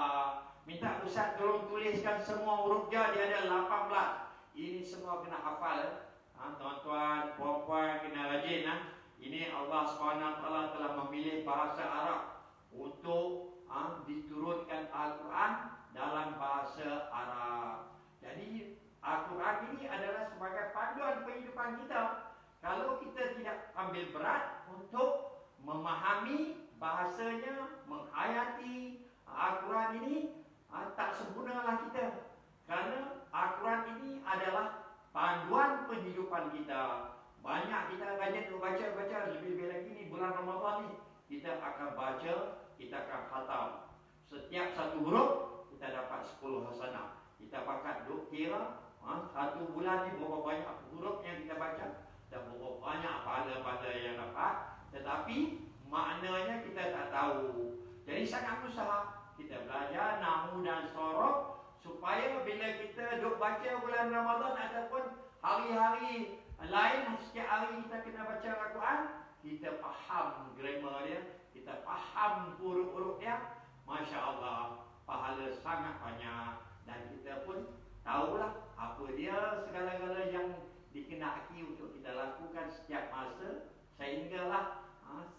Speaker 3: Minta Ustaz tolong tuliskan semua huruf ja, dia ada 18. Ini semua kena hafal. Tuan-tuan, puan-puan kena rajin. Ini Allah SWT telah memilih bahasa Arab untuk diturunkan Al-Quran dalam bahasa Arab. Jadi Al-Quran ini adalah sebagai panduan kehidupan kita. Kalau kita tidak ambil berat untuk memahami bahasanya, menghayati Al-Quran ini, tak sempurnalah kita. Kerana Al-Quran ini adalah panduan kehidupan kita. Banyak kita rajin baca, lebih-lebih lagi ni bulan Ramadan ni kita akan baca, kita akan khatam. Setiap satu huruf kita dapat 10 hasanah. Kita pakat duk kira 1 bulan ni berapa banyak huruf yang kita baca dan berapa banyak pahala-pahala yang dapat, tetapi maknanya kita tak tahu. Jadi sangat usaha kita belajar Nahwu dan Sorof supaya bila kita duk baca bulan Ramadan ataupun hari-hari lain, setiap hari kita kena baca Al-Quran, kita faham grammar dia, kita faham huruf-huruf dia, Masya Allah, pahala sangat banyak. Dan kita pun tahulah apa dia segala-gala yang dikenaki untuk kita lakukan setiap masa, sehinggalah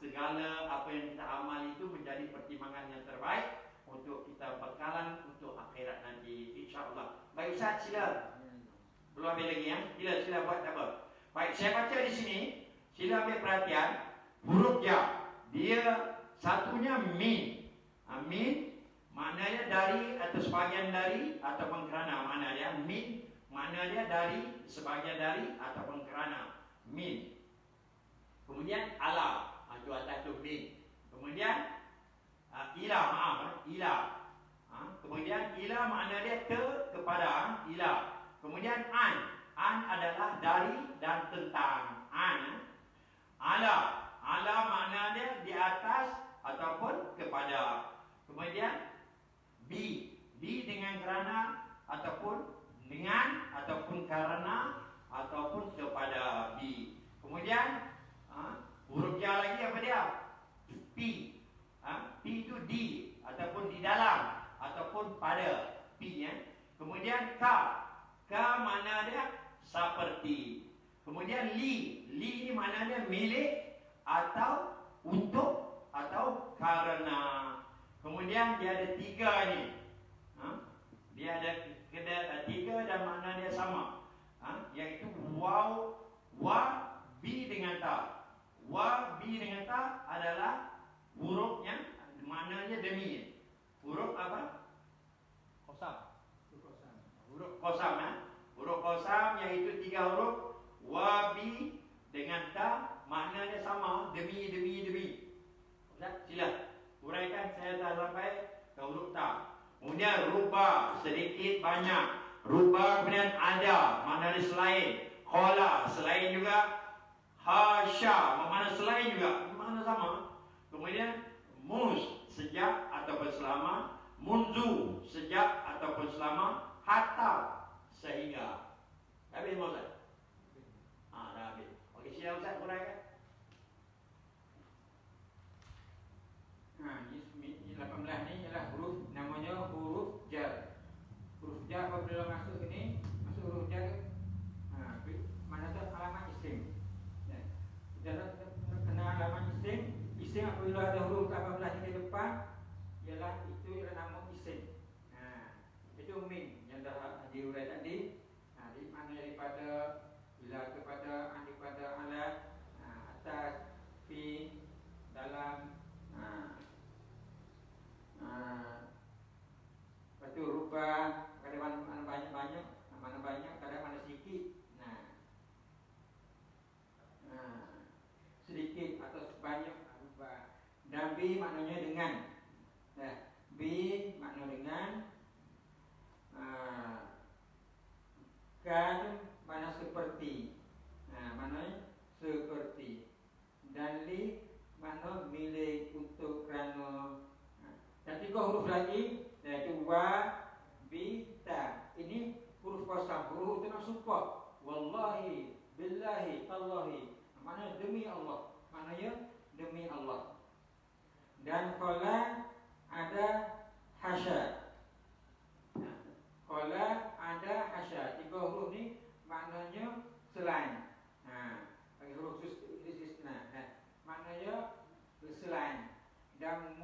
Speaker 3: segala apa yang kita amal itu menjadi pertimbangan yang terbaik untuk kita bekalan untuk akhirat nanti, insya-Allah. Baik Ustaz, sila. Belum habis lagi ya. Sila buat apa? Baik, saya baca di sini. Sila ambil perhatian. Huruf ya, dia satunya min. Min maknanya dari atau sebahagian dari ataupun kerana. Mana dia? Min makna dia dari, sebahagian dari ataupun kerana. Min. Kemudian ala, itu atas tu min. Kemudian ila, ila. Kemudian ila makna dia kepada, ila. Kemudian an adalah dari dan tentang. Ala makna dia di atas ataupun kepada. Kemudian bi dengan kerana ataupun dengan ataupun karena ataupun kepada bi. Kemudian huruf ya lagi apa dia? Pi. Pi itu di ataupun di dalam ataupun pada, pi ya. Kemudian ka makna dia seperti. Kemudian li ini makna dia milik atau untuk atau karena. Kemudian dia ada tiga ni. Dia ada tiga dan makna dia sama. Iaitu waw, wa, bi dengan ta. Wa, bi dengan ta adalah hurufnya, maknanya demi. Huruf apa?
Speaker 1: Kosam.
Speaker 3: Huruf kosam Huruf kosam iaitu tiga huruf. Wa, bi dengan ta, maknanya sama, demi. Sila uraikan, saya dah sampai ke huruf ta. Kemudian ruba, sedikit banyak. Ruba kemudian ada, maknanya selain. Khola, selain juga. Hasya, makna selain juga, makna sama. Kemudian mus, sejak ataupun selama. Munzu, sejak ataupun selama. Hatta, sehingga. Habis semua Ustaz? Dah habis. Okey, sila Ustaz uraikan.
Speaker 2: Ini 18 ni ialah huruf, namanya huruf jar. Huruf jar apabila masuk ini, masuk huruf jar, mana tu alamat isim. Kita nak kena alamat isim. Isim apabila ada huruf 18 di depan, ialah itu ialah nama isim. Itu min yang dah diurai tadi. Di mana daripada ila kepada an kepada ala, atas, fi, dalam. Lepas tu rupa, kadang mana banyak, kadang mana sedikit. Sedikit atau banyak rupa. Dan bi maknanya dengan. Bi makna dengan. Kan mana seperti. Mana seperti. Dan li makna milik, untuk, kerana. Dan tiga huruf lagi, iaitu wa, bi, ta. Ini huruf kosam. Huruf itu nak sumpah. Wallahi, billahi, tallahi. Maknanya demi Allah. Maknanya demi Allah. Dan qala ada hasya. Qala ada hasya. Tiga huruf ni maknanya selain. Bagi huruf istisna. Maknanya selain. Dan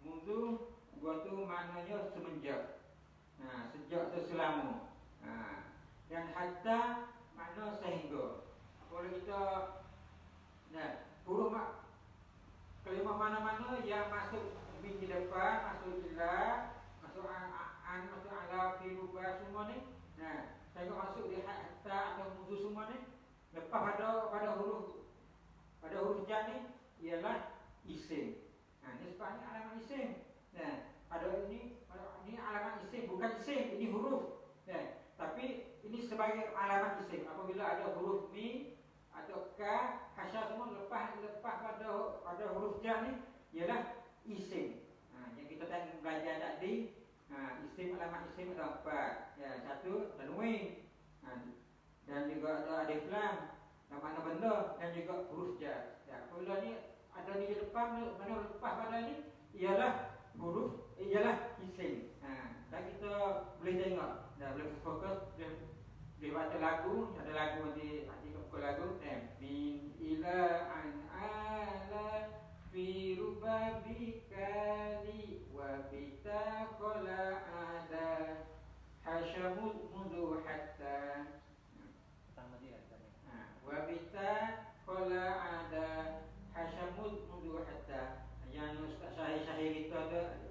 Speaker 2: mundu gua tu maknanya semenjak. Sejak atau selama. Dan hatta makna sehingga. Kalau kita huruf kalimah mana-mana yang masuk bin di depan, masuk ila, masuk an, masuk ala, fi, ruba, semua ni. Saya masuk di hatta atau mundu semua ni. Lepas pada huruf jar ni ialah isim. Ini sebabnya alamat isim. Pada ini alamat isim, bukan isim, ini huruf. Tapi ini sebagai alamat isim. Apabila ada huruf mi atau ka, hasya semua lepas pada huruf jar ni ialah isim. Yang kita tadi belajar tadi, isim, alamat isim ada 4. Satu tanwin, dan juga ada alif lam, nama benda, dan juga huruf jar. Apabila ni ada di depan, mana lepas pada ni ialah huruf ialah isim. Dan kita boleh tengok, dah boleh fokus, boleh baca lagu, ada lagu di buku lagu min ila an ala fi rubabikali wa bita qala ada hashamud mundu hatta
Speaker 1: Pertama dia tadi.
Speaker 2: wa bita qala ada hashamud mundu hatta. Yang Ustaz Syahir itu ada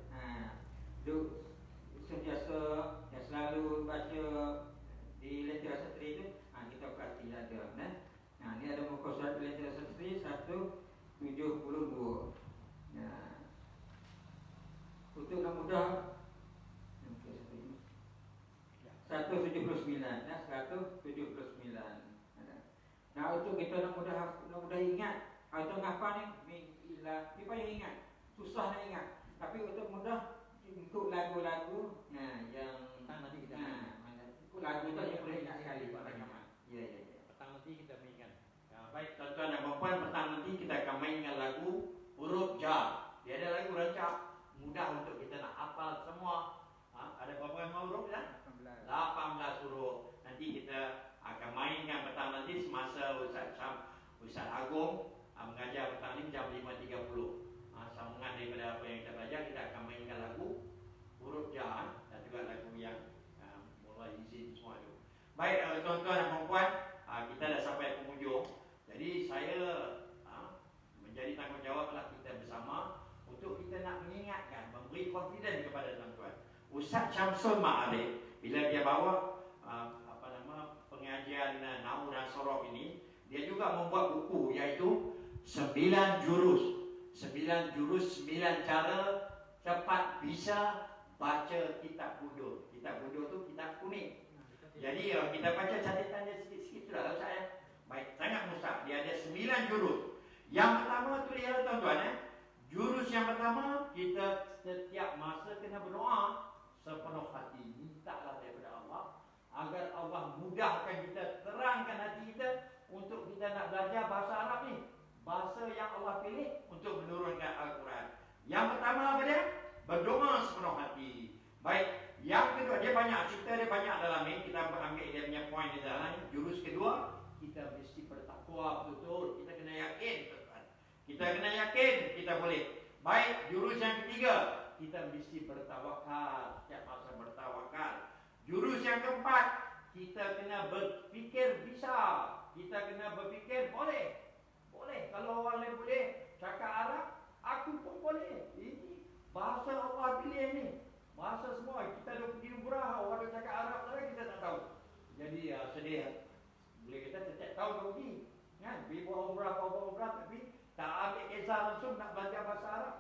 Speaker 2: sentiasa yang selalu baca di Lentera Satri itu, kita perhati ada. Ni ada muka surat Lentera Satri 172. Untuk nak mudah 179. 179. Nah, untuk kita nak mudah ingat, atau ngapa ni ilah, ni payah ingat. Susah nak ingat. Tapi untuk mudah ikut lagu-lagu yang
Speaker 1: Nanti kita
Speaker 2: ikut lagu tu yang boleh ingat sekali Pak Rahmat. Ya.
Speaker 1: petang nanti kita mainkan.
Speaker 3: Baik tuan-tuan dan puan, petang nanti kita akan mainkan lagu huruf ja. Dia ada lagu rancak, mudah untuk kita nak hafal semua. Ada berapa huruf ya? 18 huruf. Nanti kita akan mainkan petang nanti semasa Ustaz Agong mengajar petang ni jam 5.30. Sambungan daripada apa yang kita belajar, kita akan mainkan lagu huruf ja dan juga lagu yang mulai izin semua itu. Baik tuan-tuan dan puan, kita dah sampai penghujung. Jadi saya menjadi tanggungjawablah kita bersama untuk kita nak mengingatkan, memberi confidence kepada tuan-tuan. Ustaz Syamsul Ma'arif bila dia bawa pengajian Nahwu dan Sorof ini, dia juga membuat buku iaitu 9 jurus. 9 jurus, 9 cara cepat bisa baca kitab Budur. Kitab Budur tu kitab kuning. Jadi kita baca catatan dia sikit-sikit sudah tahu saya. Baik, sangat mustahil. Dia ada 9 jurus. Yang pertama tu lihat tuan-tuan jurus yang pertama, kita setiap masa kena berdoa sepenuh hati. Mintalah daripada Allah agar Allah mudahkan kita, terangkan hati kita untuk kita nak belajar bahasa Arab ni. Bahasa yang Allah pilih untuk menurunkan Al-Quran. Yang pertama apa dia? Berdoa sepenuh hati. Baik, yang kedua, dia banyak cerita, dia banyak dalam ni. Kita ambil dia punya poin di dalam. Jurus kedua, kita mesti bertakwa betul. Kita kena yakin, tuan-tuan. Kita kena yakin kita boleh. Baik, jurus yang ketiga, kita mesti bertawakal. Setiap masa bertawakal. Jurus yang keempat, kita kena berfikir bisa. Kita kena berfikir boleh. Boleh, kalau orang lain boleh cakap Arab, aku pun boleh. Ini bahasa Allah pilih ni. Bahasa semua, kita dah pergi umrah, orang dah cakap Arab saja kita tak tahu. Jadi sedih. Boleh kita setiap tahun dah pergi. Kan? Pergi buat umrah, tapi tak ambil kisah langsung nak belajar bahasa Arab.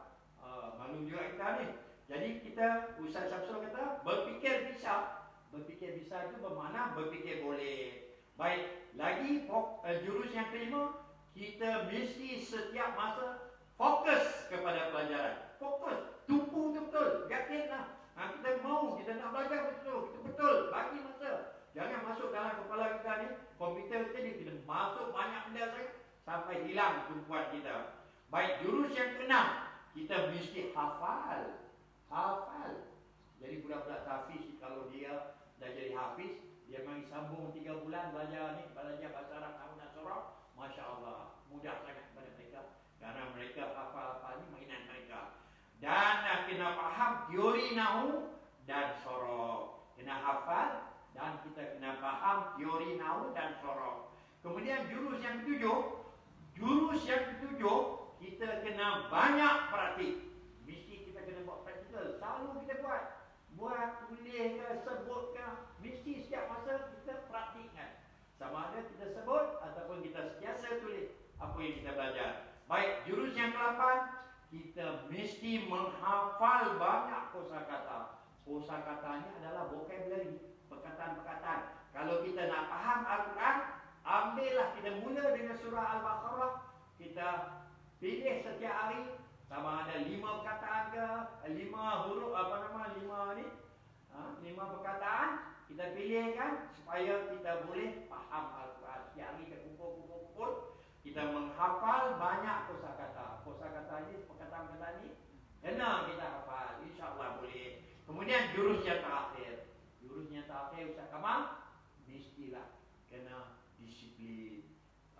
Speaker 3: Malu juga kita ni. Jadi kita, Ustaz Syamsul kata, berfikir bisa. Berfikir bisa itu bermakna berfikir boleh. Baik, lagi jurus yang kelima, kita mesti setiap masa fokus kepada pelajaran. Fokus, tumpu betul, yakinlah. Kita mau, kita nak belajar betul, kita betul, bagi masa. Jangan masuk dalam kepala kita ni, komputer kita ni, kita masuk banyak benda sampai hilang tumpuan kita. Baik, jurus yang keenam, kita mesti hafal. Hafal. Jadi budak-budak tahfiz, kalau dia dah jadi hafiz, dia mari sambung 3 bulan belajar bahasa Arab, Nahwu dan Sorof. Masya Allah, mudah sangat kepada mereka. Karena mereka hafal-hafal ni mainan mereka. Dan kena faham teori Nahwu dan Sorof. Kena hafal dan kita kena faham teori Nahwu dan Sorof. Kemudian jurus yang ketujuh, kita kena banyak praktik. Mesti kita kena buat praktikal. Selalu kita buat tulis ke, sebut ke, mesti setiap masa kita praktikkan. Sama ada kita sebut ataupun kita sentiasa tulis apa yang kita belajar. Baik, jurus yang ke-8, kita mesti menghafal banyak kosakata. Kosakata ni adalah vocabulary, perkataan-perkataan. Kalau kita nak faham Al-Quran, ambillah, kita mula dengan surah Al-Baqarah. Kita pilih setiap hari, sama ada 5 perkataan ke, 5 huruf, 5 perkataan. Kita pilihkan supaya kita boleh faham Al-Quran. Setiap hari kita kumpul. Kita menghafal banyak kosakata. Kosakata ni, perkataan-perkataan ni, kena kita hafal. Kemudian jurus yang terakhir. Jurus yang terakhir Ustaz Kamal, mestilah kena disiplin.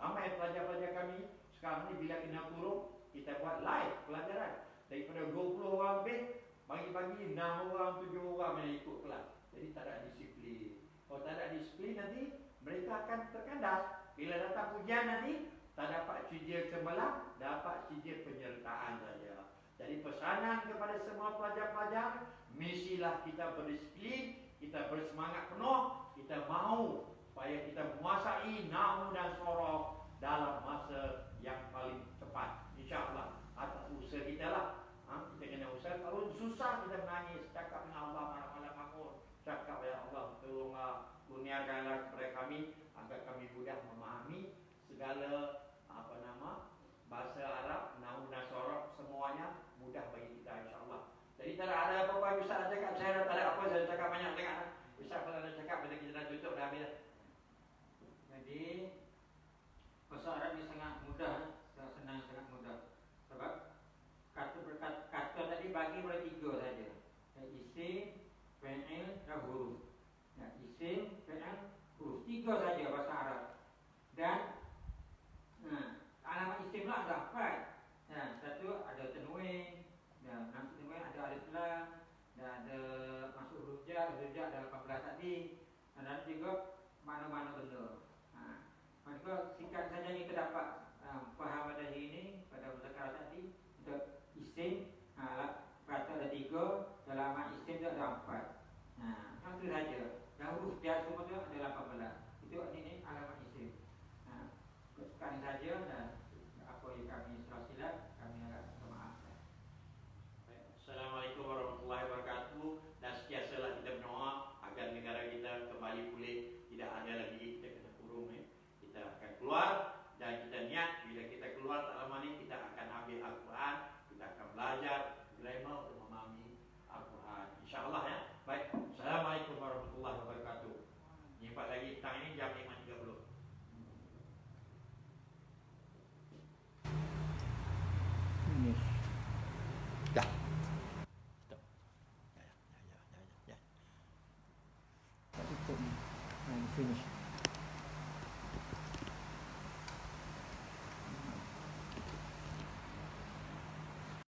Speaker 3: Ramai pelajar-pelajar kami sekarang ni bila kena kurung, kita buat live pelajaran. Daripada 20 orang lebih, pagi-pagi 6 orang, 7 orang yang ikut kelas. Jadi tak ada disiplin. Kalau tak ada disiplin nanti mereka akan terkandas. Bila datang ujian nanti tak dapat cijir cemerlang, dapat cijir penyertaan saja. Jadi pesanan kepada semua pelajar-pelajar, mestilah kita berdisiplin, kita bersemangat penuh, kita mahu supaya kita menguasai nahwu dan soraf dalam masa yang paling cepat. InsyaAllah atas usaha kita lah. Kita kena usaha. Kalau susah kita menangis, cakap dengan Allah malam-malam makmur, cakap ya Allah tolonglah kurniakanlah kepada kami agar kami mudah memahami segala bahasa Arab, nahwu dan soraf, semuanya mudah bagi kita insyaAllah. Jadi tak ada apa-apa Ustaz nak cakap, saya tak ada apa, saya cakap banyak sangat. Ustaz kalau nak cakap bila kita dah tutup dah habis.
Speaker 2: Jadi bahasa Arab ni sangat mudah, senang, sangat mudah. Sebab kata tadi bagi pada 3 saja. Isim, fi'il dan huruf. Isim, fi'il, huruf. 3 saja bahasa Arab. Dan alamat isim lah ada 4. Satu ada tanwin, dan nanti tanwin ada alif lam, dan ada masuk huruf jar ada 18 tadi. Dan juga mana-mana benda. Maka sikat saja kita dapat faham pada hari ini pada muzakarah tadi untuk isim. Kata ada 3, dalam alamat isim tu ada 4. Itu saja. Yang huruf jar semua tu ada 18. Itu ini alamat isim. Sekarang saja dan apa yang kami salah silap kami agak minta maaf.
Speaker 3: Assalamualaikum warahmatullahi wabarakatuh. Dan sentiasalah kita berdoa agar negara kita kembali pulih, tidak ada lagi kita kena kurung. Kita akan keluar dan kita niat bila kita keluar tak lama ni kita akan ambil Al-Quran, kita akan belajar grammar untuk memahami Al-Quran. InsyaAllah ya. Baik. Assalamualaikum warahmatullahi wabarakatuh. Jumpa lagi petang ini jam 5.30.
Speaker 1: Dah. Stop. Ya.
Speaker 2: Finish.